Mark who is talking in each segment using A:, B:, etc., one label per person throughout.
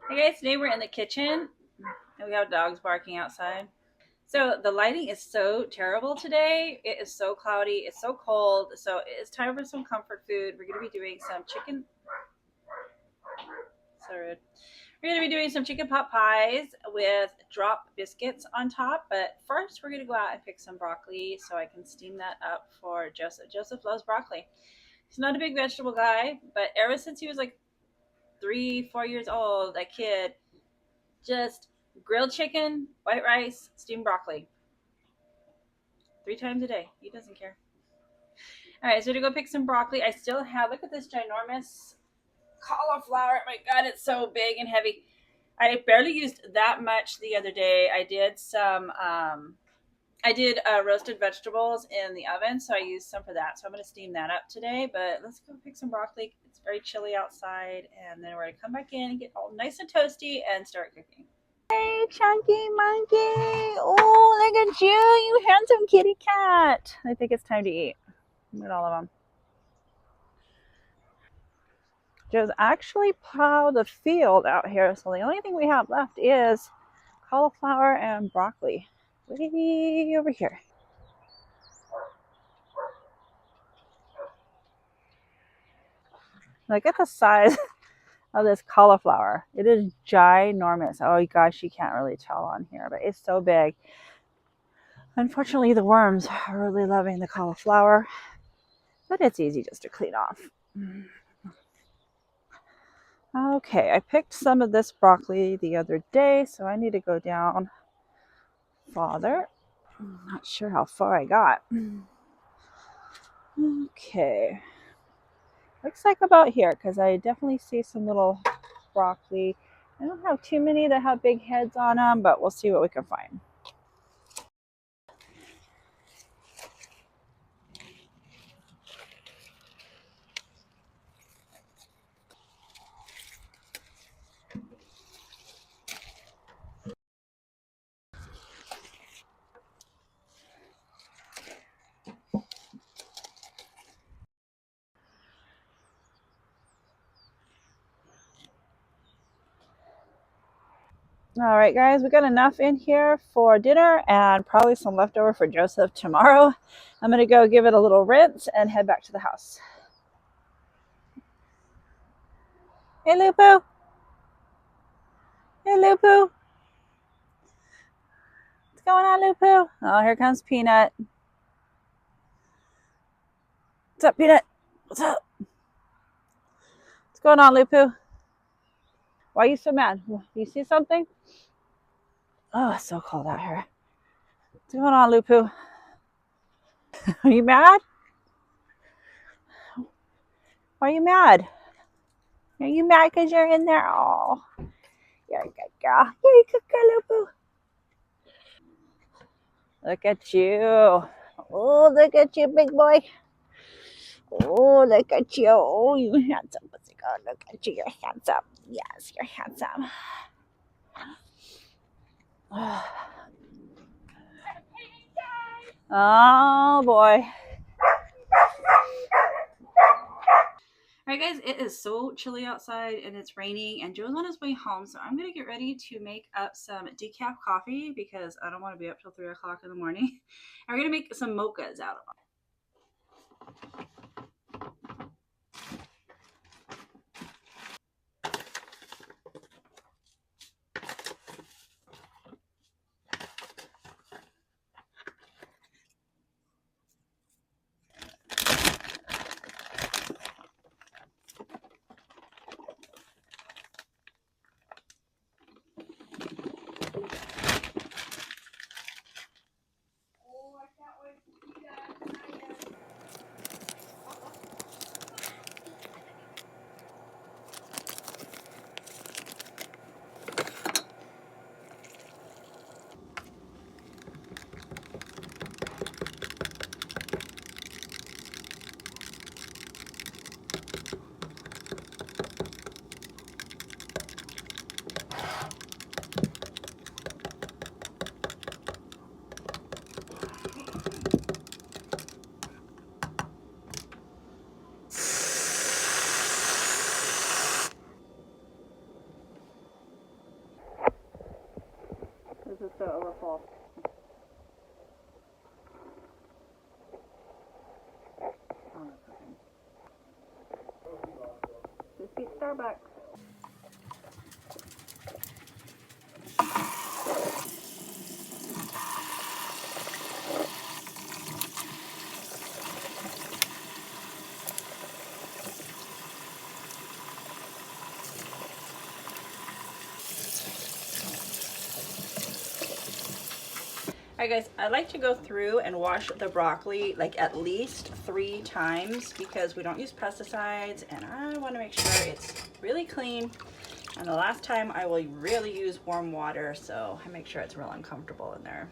A: Hey guys, today we're in the kitchen and we have dogs barking outside. So the lighting is so terrible today. It is so cloudy. It's so cold. So it's time for some comfort food. We're going to be doing some chicken. So rude. We're going to be doing some chicken pot pies with drop biscuits on top. But first, we're going to go out and pick some broccoli so I can steam that up for Joseph. Joseph loves broccoli. He's not a big vegetable guy, but ever since he was like 3, 4 years old, that kid just grilled chicken, white rice, steamed broccoli 3 times a day. He doesn't care. All right, so to go pick some broccoli, I still have, look at this ginormous cauliflower. My God, it's so big and heavy. I barely used that much the other day. I did roasted vegetables in the oven, so I used some for that. So I'm going to steam that up today. But let's go pick some broccoli. It's very chilly outside, and then we're going to come back in and get all nice and toasty and start cooking. Hey, Chunky Monkey. Oh, look at you. You handsome kitty cat. I think it's time to eat. Look at all of them. Joe's actually plowed the field out here, so the only thing we have left is cauliflower and broccoli. Way over here. Look at the size of this cauliflower. It is ginormous. Oh gosh, you can't really tell on here, but it's so big. Unfortunately, the worms are really loving the cauliflower, but it's easy just to clean off. Okay, I picked some of this broccoli the other day, so I need to go down farther. I'm not sure how far I got. Okay. Looks like about here, because I definitely see some little broccoli. I don't have too many that have big heads on them, but we'll see what we can find. All right, guys, we got enough in here for dinner and probably some leftover for Joseph tomorrow. I'm going to go give it a little rinse and head back to the house. Hey, Lupu. Hey, Lupu. What's going on, Lupu? Oh, here comes Peanut. What's up, Peanut? What's up? What's going on, Lupu? Why are you so mad? You see something? Oh, it's so cold out here. What's going on, Lupu? Are you mad? Why are you mad? Are you mad because you're in there? Oh, you're a good girl. You're a good girl, Lupu. Look at you. Oh, look at you, big boy. Oh, look at you. Oh, you handsome pussy girl. Look at you. You're handsome. Yes, you're handsome. Oh, boy. All right, guys, it is so chilly outside and it's raining, and Joe's on his way home, so I'm going to get ready to make up some decaf coffee because I don't want to be up till 3 o'clock in the morning. And we're going to make some mochas out of them. so it overflows. Biscuit Starbucks. Alright guys, I like to go through and wash the broccoli like at least 3 times because we don't use pesticides, and I want to make sure it's really clean. And the last time I will really use warm water, so I make sure it's real uncomfortable in there.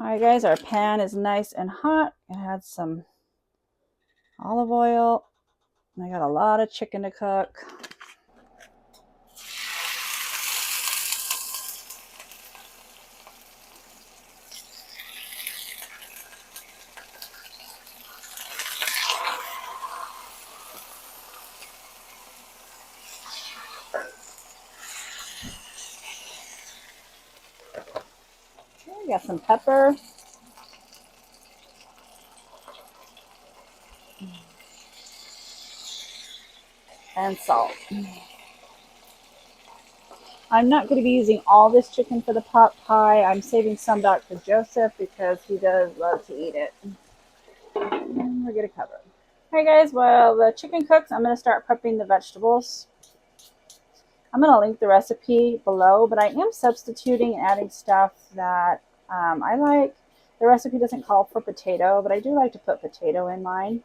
A: Alright guys, our pan is nice and hot. I had some olive oil. I got a lot of chicken to cook. We got some pepper. And salt. I'm not going to be using all this chicken for the pot pie. I'm saving some back for Joseph because he does love to eat it. And we're going to cover it. Alright guys, while the chicken cooks, I'm going to start prepping the vegetables. I'm going to link the recipe below, but I am substituting and adding stuff that I like. The recipe doesn't call for potato, but I do like to put potato in mine.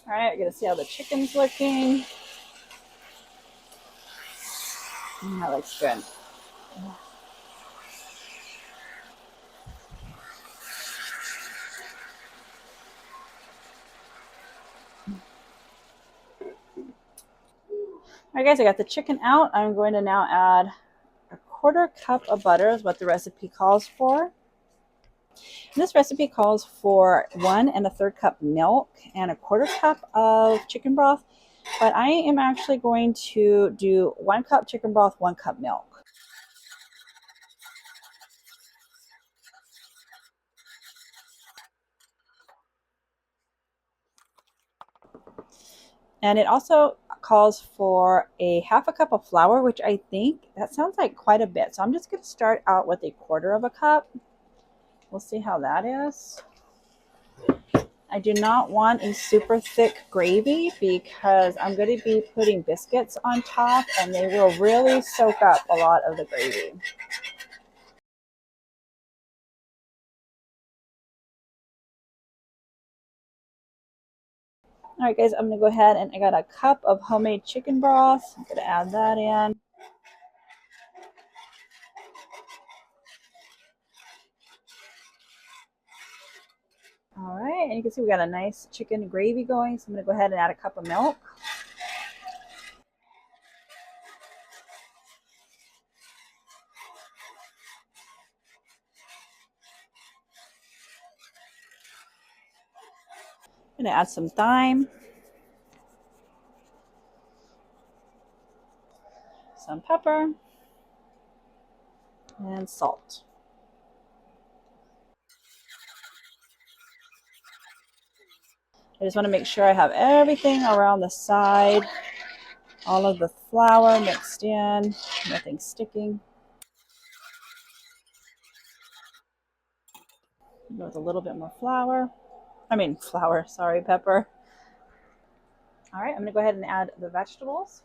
A: Alright, we're going to see how the chicken's looking. That looks good. Alright guys, I got the chicken out. I'm going to now add a 1/4 cup of butter is what the recipe calls for. And this recipe calls for 1 1/3 cup milk and a 1/4 cup of chicken broth, but I am actually going to do 1 cup chicken broth, 1 cup milk. And it also calls for a 1/2 cup of flour, which I think that sounds like quite a bit. So I'm just going to start out with a 1/4 cup. We'll see how that is. I do not want a super thick gravy because I'm going to be putting biscuits on top and they will really soak up a lot of the gravy. All right, guys, I'm going to go ahead and I got a cup of homemade chicken broth. I'm going to add that in. All right, and you can see we got a nice chicken gravy going. So I'm going to go ahead and add a cup of milk. I'm going to add some thyme, some pepper, and salt. I just want to make sure I have everything around the side, all of the flour mixed in, nothing sticking. Go with a little bit more pepper. All right, I'm gonna go ahead and add the vegetables.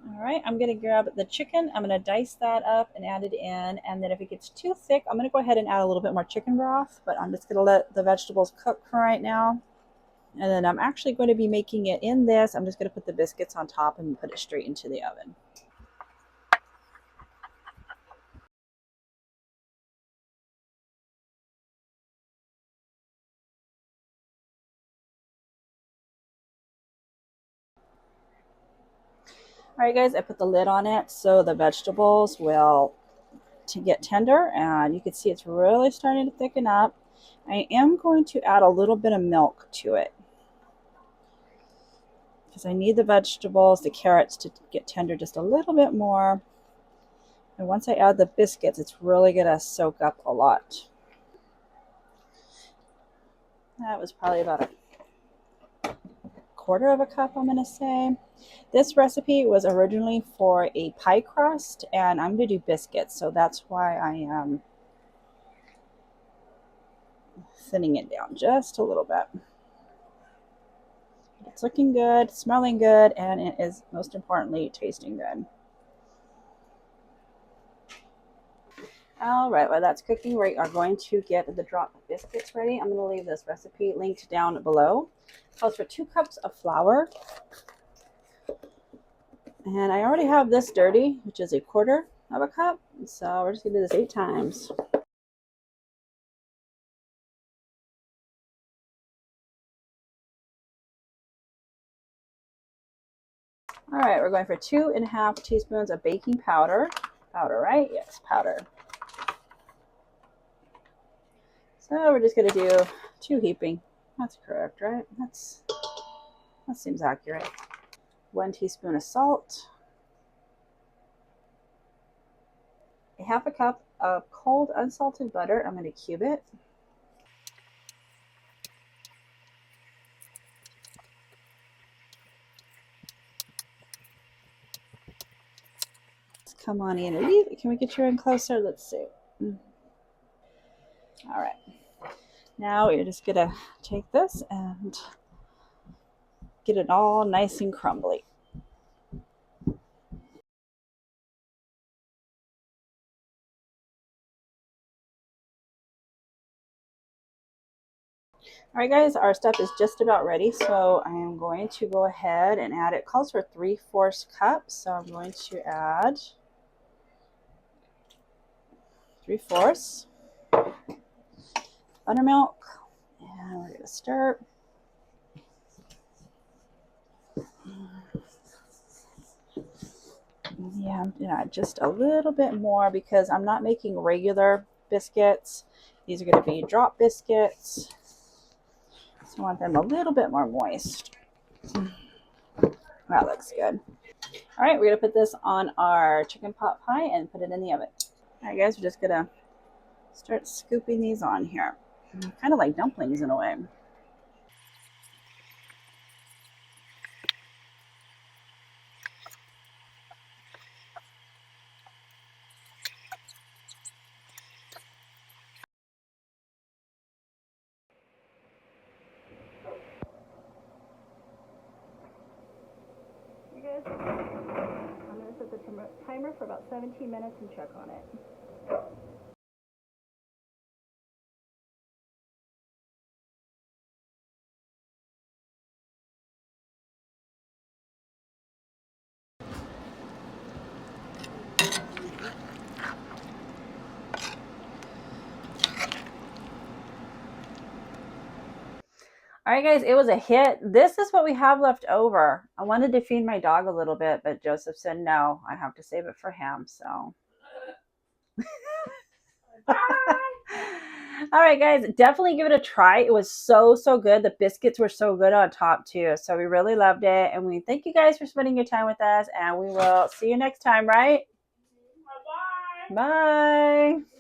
A: All right, I'm gonna grab the chicken. I'm gonna dice that up and add it in. And then if it gets too thick, I'm gonna go ahead and add a little bit more chicken broth, but I'm just gonna let the vegetables cook for right now. And then I'm actually going to be making it in this. I'm just gonna put the biscuits on top and put it straight into the oven. All right, guys, I put the lid on it so the vegetables will get tender, and you can see it's really starting to thicken up. I am going to add a little bit of milk to it because I need the vegetables, the carrots to get tender just a little bit more. And once I add the biscuits, it's really going to soak up a lot. That was probably about a quarter of a cup, I'm going to say. This recipe was originally for a pie crust, and I'm going to do biscuits, so that's why I am thinning it down just a little bit. It's looking good, smelling good, and it is most importantly tasting good. All right, while that's cooking, we are going to get the drop biscuits ready. I'm going to leave this recipe linked down below. It calls for 2 cups of flour. And I already have this dirty, which is a quarter of a cup. So we're just going to do this 8 times. All right, we're going for 2.5 teaspoons of baking powder. Powder, right? Yes, powder. So we're just going to do 2 heaping. That's correct, right? That seems accurate. 1 teaspoon of salt. A half a cup of cold unsalted butter. I'm going to cube it. Come on, Annie. Can we get you in closer? Let's see. All right. Now we're just going to take this and get it all nice and crumbly. All right, guys, our stuff is just about ready, so I am going to go ahead and add it. It calls for 3/4 cups, so I'm going to add 3/4 buttermilk, and we're going to stir. Yeah, I'm going to add just a little bit more because I'm not making regular biscuits. These are going to be drop biscuits, so I want them a little bit more moist. That looks good. All right, we're going to put this on our chicken pot pie and put it in the oven. All right, guys, we're just going to start scooping these on here. Kind of like dumplings in a way. You guys, I'm going to set the timer for about 17 minutes and check on it. All right, guys, it was a hit. This is what we have left over. I wanted to feed my dog a little bit, but Joseph said no, I have to save it for him. So. All right, guys, definitely give it a try. It was so, so good. The biscuits were so good on top, too. So we really loved it. And we thank you guys for spending your time with us. And we will see you next time, right? Bye. Bye.